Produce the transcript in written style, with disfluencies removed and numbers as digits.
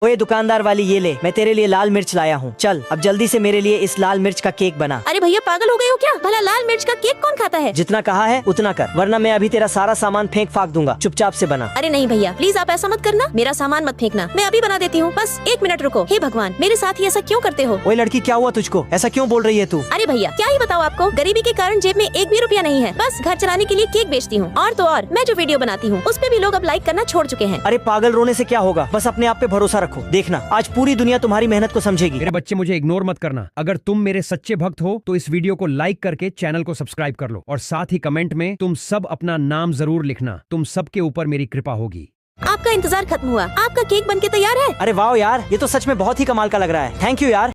ओए दुकानदार वाली, ये ले, मैं तेरे लिए लाल मिर्च लाया हूँ। चल अब जल्दी से मेरे लिए इस लाल मिर्च का केक बना। अरे भैया पागल हो गए हो क्या? भला लाल मिर्च का केक कौन खाता है? जितना कहा है उतना कर, वरना मैं अभी तेरा सारा सामान फेंक फाक दूंगा। चुपचाप से बना। अरे नहीं भैया, प्लीज आप ऐसा मत करना, मेरा सामान मत फेंकना, मैं अभी बना देती हूँ, बस 1 मिनट रुको। हे भगवान, मेरे साथ ही ऐसा क्यों करते हो? ओए लड़की, क्या हुआ तुझको? ऐसा क्यों बोल रही है तू? अरे भैया क्या ही बताओ आपको, गरीबी के कारण जेब में 1 भी रुपया नहीं है, बस घर चलाने के लिए केक बेचती हूँ। और तो और मैं जो वीडियो बनाती हूँ उस पे भी लोग अब लाइक करना छोड़ चुके हैं। अरे पागल, रोने से क्या होगा, बस अपने आप पे भरोसा रखो। देखना आज पूरी दुनिया तुम्हारी मेहनत को समझेगी। मेरे बच्चे, मुझे इग्नोर मत करना। अगर तुम मेरे सच्चे भक्त हो तो इस वीडियो को लाइक करके चैनल को सब्सक्राइब कर लो, और साथ ही कमेंट में तुम सब अपना नाम जरूर लिखना। तुम सबके ऊपर मेरी कृपा होगी। आपका इंतजार खत्म हुआ, आपका केक बनके तैयार है। अरे वाह यार, ये तो सच में बहुत ही कमाल का लग रहा है। थैंक यू यार।